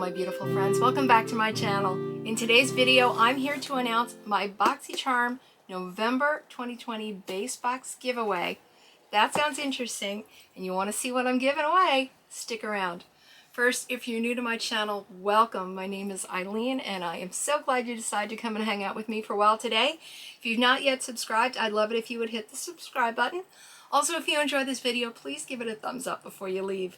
my beautiful friends. Welcome back to my channel. In today's video, I'm here to announce my BOXYCHARM November 2020 Base Box giveaway. If that sounds interesting and you want to see what I'm giving away, stick around. First, if you're new to my channel, welcome. My name is Eileen and I am so glad you decided to come and hang out with me for a while today. If you've not yet subscribed, I'd love it if you would hit the subscribe button. Also, if you enjoyed this video, please give it a thumbs up before you leave.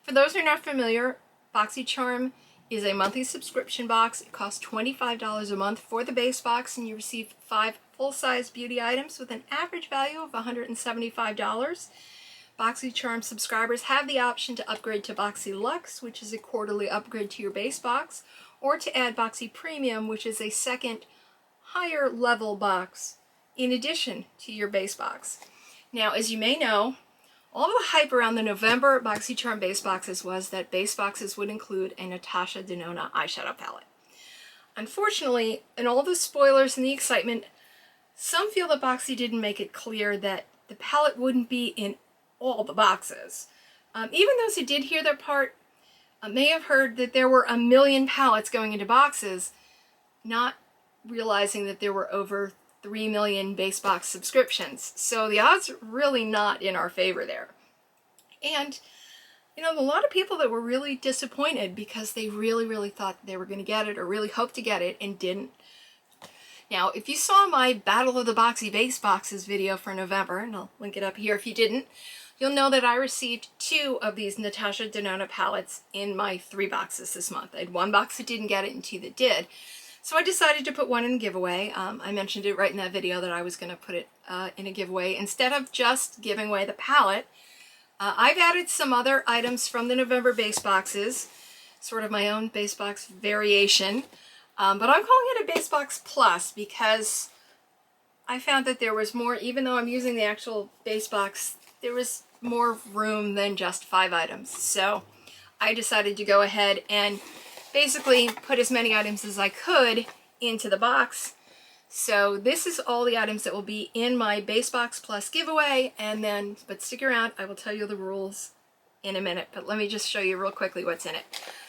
For those who are not familiar, BOXYCHARM is a monthly subscription box. It costs $25 a month for the base box, and you receive 5 full-size beauty items with an average value of $175. BOXYCHARM subscribers have the option to upgrade to BOXY Luxe, which is a quarterly upgrade to your base box, or to add BOXY Premium, which is a second higher level box in addition to your base box. Now, as you may know, all the hype around the November BOXYCHARM base boxes was that base boxes would include a NATASHA DENONA eyeshadow palette. Unfortunately, in all the spoilers and the excitement, some feel that BOXY didn't make it clear that the palette wouldn't be in all the boxes. Even those who did hear that part may have heard that there were 1 million palettes going into boxes, not realizing that there were over 3 million base box subscriptions. So the odds are really not in our favor there. And, you know, a lot of people that were really disappointed because they really thought they were going to get it or really hoped to get it and didn't. Now, if you saw my Battle of the BOXY Base Boxes video for November, and I'll link it up here if you didn't, you'll know that I received 2 of these NATASHA DENONA palettes in my 3 boxes this month. I had 1 box that didn't get it and 2 that did. So I decided to put one in the giveaway. I mentioned it right in that video that I was going to put it in a giveaway. Instead of just giving away the palette, I've added some other items from the November base boxes, sort of my own base box variation. But I'm calling it a base box plus because I found that there was more, even though I'm using the actual base box, there was more room than just 5 items. So I decided to go ahead and basically put as many items as I could into the box. So this is all the items that will be in my base box plus giveaway, and then, but stick around, I will tell you the rules in a minute, but let me just show you real quickly what's in it.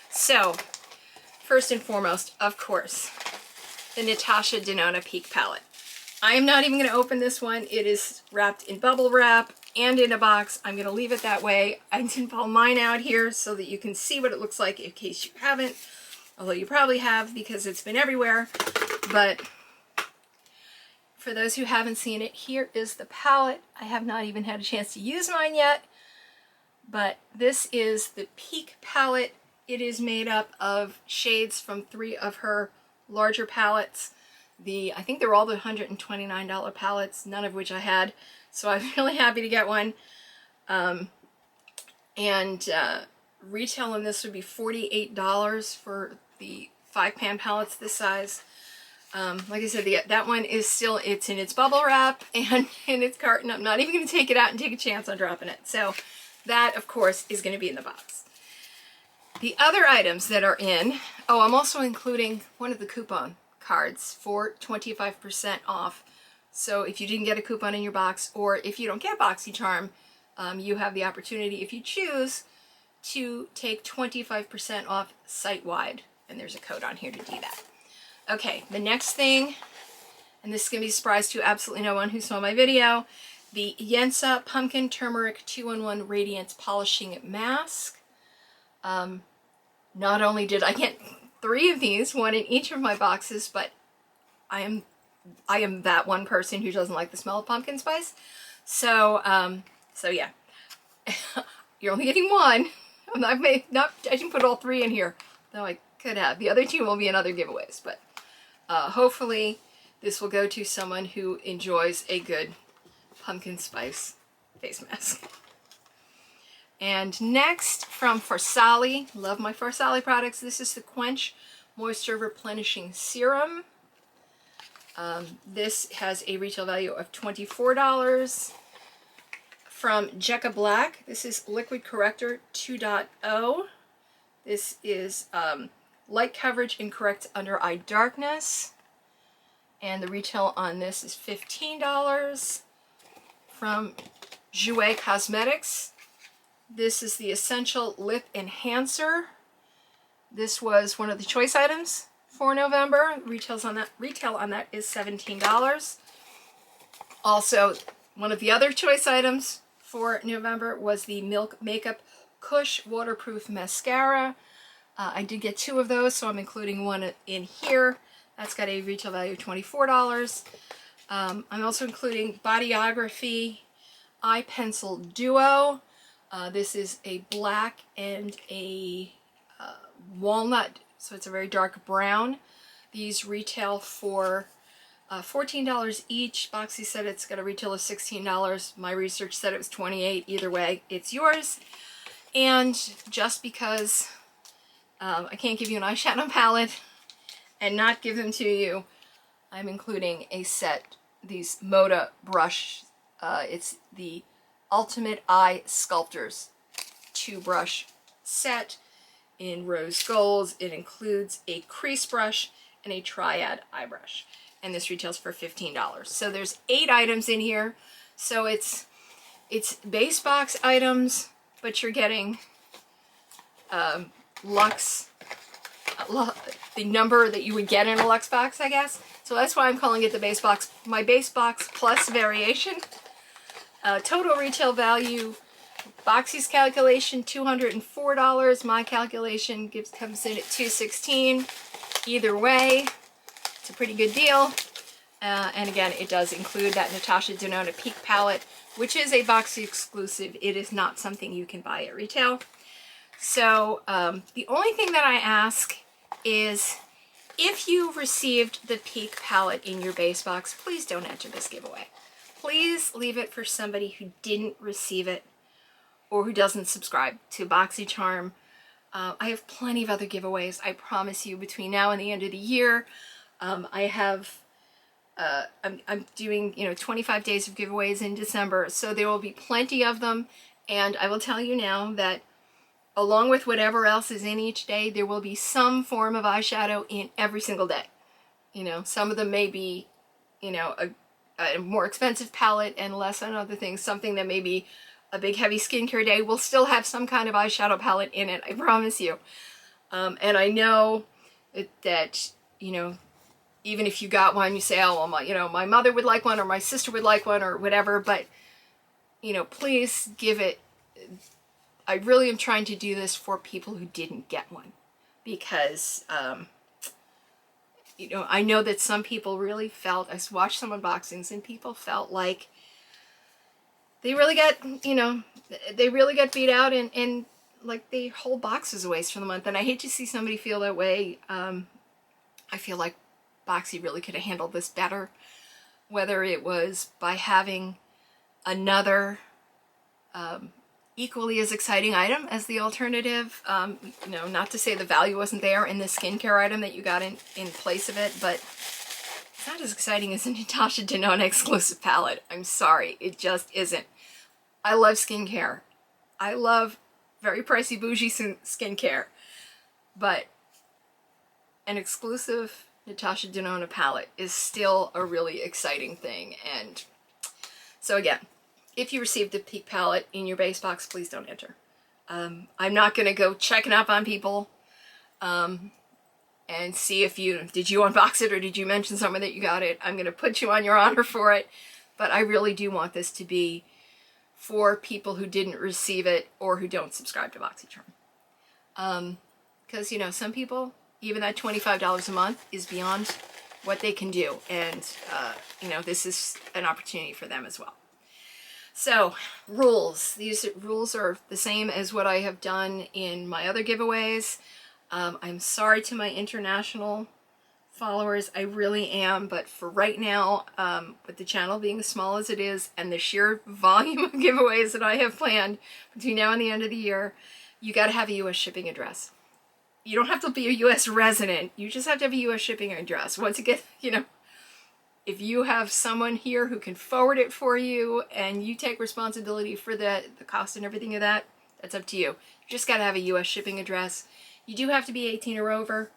So first and foremost, of course, the NATASHA DENONA Peak Palette. I am not even going to open this one. It is wrapped in bubble wrap and in a box. I'm going to leave it that way. I didn't pull mine out here so that you can see what it looks like in case you haven't, although you probably have because it's been everywhere. But for those who haven't seen it, here is the palette. I have not even had a chance to use mine yet, but this is the Peak Palette. It is made up of shades from 3 of her larger palettes. I think they were all the $129 palettes, none of which I had, so I'm really happy to get one. Retail on this would be $48 for the 5-pan palettes this size. Like I said, that one is still, it's in its bubble wrap and in its carton. I'm not even going to take it out and take a chance on dropping it. So that, of course, is going to be in the box. The other items that are in, oh, I'm also including one of the coupon cards for 25% off. So if you didn't get a coupon in your box, or if you don't get BOXYCHARM, you have the opportunity, if you choose, to take 25% off site-wide. And there's a code on here to do that. Okay, the next thing, and this is going to be a surprise to absolutely no one who saw my video, the Yensa Pumpkin Turmeric 2-in-1 Radiance Polishing Mask. Not only did I get 3 of these, 1 in each of my boxes, but I am that one person who doesn't like the smell of pumpkin spice. So yeah, you're only getting 1. I didn't put all 3 in here, though I could have. The other 2 will be in other giveaways, but hopefully this will go to someone who enjoys a good pumpkin spice face mask. And next, from Farsali, love my Farsali products, this is the Quench Moisture Replenishing Serum. This has a retail value of $24. From Jecca Black, this is Liquid Corrector 2.0. This is light coverage and corrects under eye darkness. And the retail on this is $15. From Jouer Cosmetics, this is the Essential Lip Enhancer. This was one of the choice items for November. Retail on that is $17. Also, one of the other choice items for November was the Milk Makeup Kush Waterproof Mascara. I did get 2 of those, so I'm including one in here. That's got a retail value of $24. I'm also including Bodyography Eye Pencil Duo. This is a black and a walnut, so it's a very dark brown. These retail for $14 each. BOXY said it's got a retail of $16. My research said it was $28. Either way, it's yours. And just because I can't give you an eyeshadow palette and not give them to you, I'm including a set, these Moda brush. It's the Ultimate Eye Sculptors 2-brush set in rose gold. It includes a crease brush and a triad eye brush. And this retails for $15. So there's 8 items in here. So it's base box items, but you're getting Luxe, the number that you would get in a Luxe box, I guess. So that's why I'm calling it the base box, my base box plus variation. Total retail value, BOXY's calculation, $204. My calculation comes in at $216. Either way, it's a pretty good deal. And again, it does include that NATASHA Denona Peak Palette, which is a BOXY exclusive. It is not something you can buy at retail. So the only thing that I ask is, if you received the Peak Palette in your base box, please don't enter this giveaway. Please leave it for somebody who didn't receive it or who doesn't subscribe to BOXYCHARM. I have plenty of other giveaways, I promise you, between now and the end of the year. I'm doing, 25 days of giveaways in December, so there will be plenty of them. And I will tell you now that along with whatever else is in each day, there will be some form of eyeshadow in every single day. Some of them may be, a more expensive palette and less on other things. Something that may be a big heavy skincare day will still have some kind of eyeshadow palette in it, I promise you. And I know that, even if you got one, you say, oh, well, my mother would like one, or my sister would like one, or whatever, but, please give it. I really am trying to do this for people who didn't get one, because, I know that some people really felt, I watched some unboxings, and people felt like they really got, beat out, and like the whole box is a waste for the month. And I hate to see somebody feel that way. I feel like BOXY really could have handled this better, whether it was by having another equally as exciting item as the alternative. Not to say the value wasn't there in the skincare item that you got in place of it, but it's not as exciting as a NATASHA Denona exclusive palette. I'm sorry, it just isn't. I love skincare. I love very pricey bougie skincare, but an exclusive NATASHA Denona palette is still a really exciting thing. And so again, if you received the Peak Palette in your base box, please don't enter. I'm not going to go checking up on people and see if did you unbox it or did you mention somewhere that you got it. I'm going to put you on your honor for it, but I really do want this to be for people who didn't receive it or who don't subscribe to BOXYCHARM. Because, some people, even that $25 a month is beyond what they can do. And, this is an opportunity for them as well. So, rules. These rules are the same as what I have done in my other giveaways. I'm sorry to my international followers, I really am, but for right now, with the channel being as small as it is and the sheer volume of giveaways that I have planned between now and the end of the year, you got to have a U.S. shipping address. You don't have to be a U.S. resident, you just have to have a U.S. shipping address. Once again, if you have someone here who can forward it for you and you take responsibility for the cost and everything of that, that's up to you. You just got to have a U.S. shipping address. You do have to be 18 or over.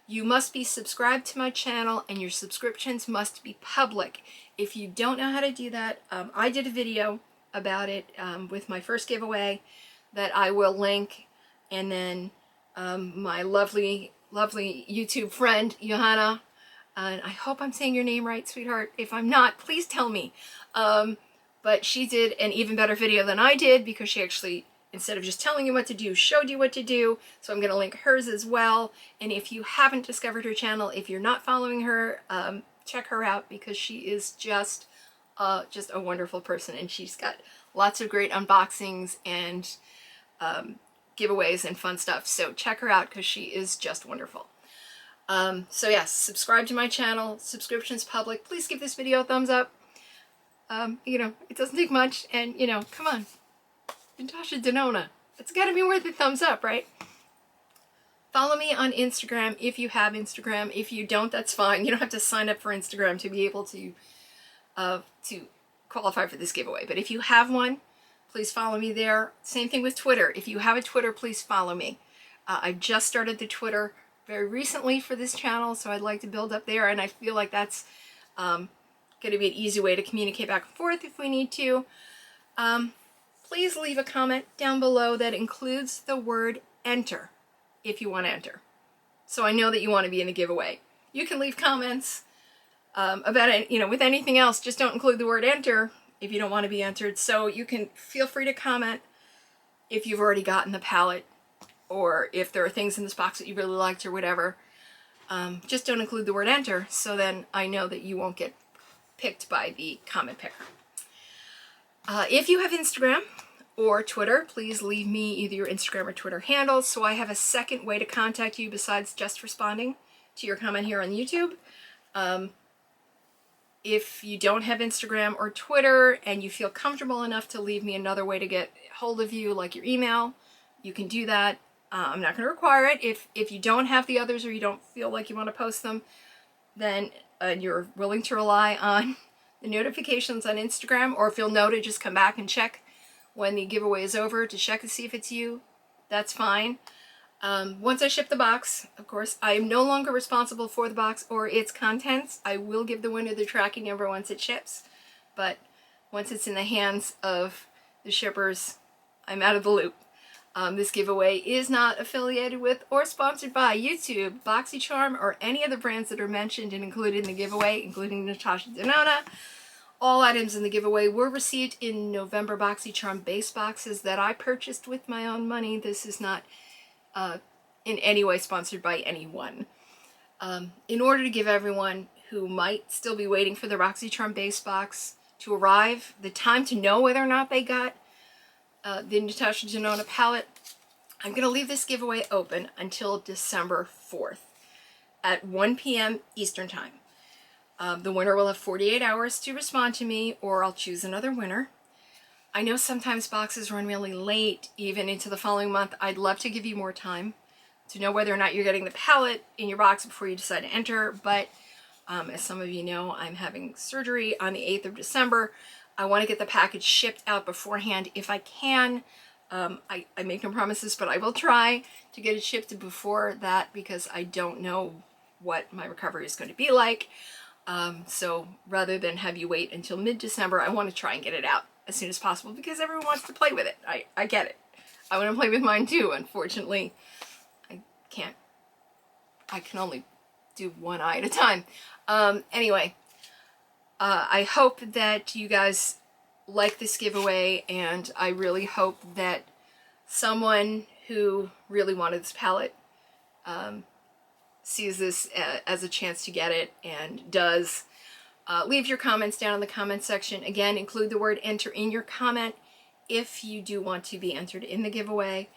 You must be subscribed to my channel, and your subscriptions must be public. If you don't know how to do that, I did a video about it with my first giveaway that I will link, and then my lovely YouTube friend Johanna, and I hope I'm saying your name right, sweetheart. If I'm not, please tell me. But she did an even better video than I did, because she actually, instead of just telling you what to do, showed you what to do. So I'm going to link hers as well. And if you haven't discovered her channel, if you're not following her, check her out, because she is just a wonderful person, and she's got lots of great unboxings and giveaways and fun stuff. So check her out, because she is just wonderful. So yes, subscribe to my channel. Subscription's public. Please give this video a thumbs up. You know, it doesn't take much, and you know, come on, NATASHA Denona. It's got to be worth a thumbs up, right? Follow me on Instagram if you have Instagram. If you don't, that's fine. You don't have to sign up for Instagram to be able to qualify for this giveaway. But if you have one, please follow me there. Same thing with Twitter. If you have a Twitter, please follow me. I just started the Twitter very recently for this channel, so I'd like to build up there, and I feel like that's going to be an easy way to communicate back and forth if we need to. Please leave a comment down below that includes the word enter if you want to enter, so I know that you want to be in the giveaway. You can leave comments about it, you know, with anything else. Just don't include the word enter if you don't want to be entered. So you can feel free to comment if you've already gotten the palette, or if there are things in this box that you really liked or whatever. Just don't include the word enter, so then I know that you won't get picked by the comment picker. If you have Instagram or Twitter, please leave me either your Instagram or Twitter handles, so I have a second way to contact you besides just responding to your comment here on YouTube. If you don't have Instagram or Twitter and you feel comfortable enough to leave me another way to get hold of you, like your email, you can do that. I'm not going to require it. If you don't have the others, or you don't feel like you want to post them, then you're willing to rely on the notifications on Instagram, or if you'll know to just come back and check when the giveaway is over to check to see if it's you, that's fine. Once I ship the box, of course, I am no longer responsible for the box or its contents. I will give the winner the tracking number once it ships, but once it's in the hands of the shippers, I'm out of the loop. This giveaway is not affiliated with or sponsored by YouTube, BOXYCHARM, or any other brands that are mentioned and included in the giveaway, including NATASHA Denona. All items in the giveaway were received in November BOXYCHARM Base Boxes that I purchased with my own money. This is not in any way sponsored by anyone. In order to give everyone who might still be waiting for the BOXYCHARM Base Box to arrive the time to know whether or not they got the NATASHA Denona palette, I'm going to leave this giveaway open until December 4th at 1 p.m. Eastern Time. The winner will have 48 hours to respond to me, or I'll choose another winner. I know sometimes boxes run really late, even into the following month. I'd love to give you more time to know whether or not you're getting the palette in your box before you decide to enter, but as some of you know, I'm having surgery on the 8th of December. I want to get the package shipped out beforehand if I can. I make no promises, but I will try to get it shipped before that, because I don't know what my recovery is going to be like. So rather than have you wait until mid-December, I want to try and get it out as soon as possible, because everyone wants to play with it. I get it. I want to play with mine too. Unfortunately, I can't. I can only do one eye at a time. Anyway. I hope that you guys like this giveaway, and I really hope that someone who really wanted this palette sees this as a chance to get it and does. Leave your comments down in the comment section. Again, include the word enter in your comment if you do want to be entered in the giveaway.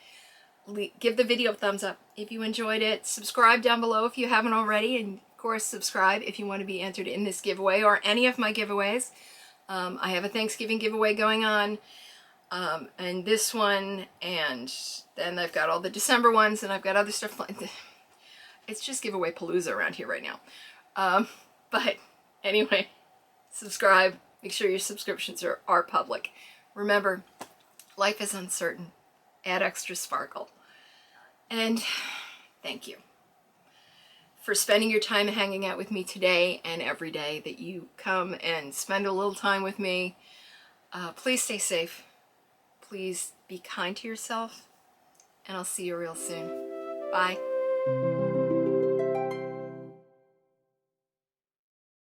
Give the video a thumbs up if you enjoyed it. Subscribe down below if you haven't already, and of course subscribe if you want to be entered in this giveaway or any of my giveaways. I have a Thanksgiving giveaway going on, and this one, and then I've got all the December ones, and I've got other stuff. It's just giveaway palooza around here right now. But anyway, subscribe. Make sure your subscriptions are public. Remember, life is uncertain. Add extra sparkle. And thank you for spending your time hanging out with me today and every day that you come and spend a little time with me. Please stay safe. Please be kind to yourself, and I'll see you real soon. Bye.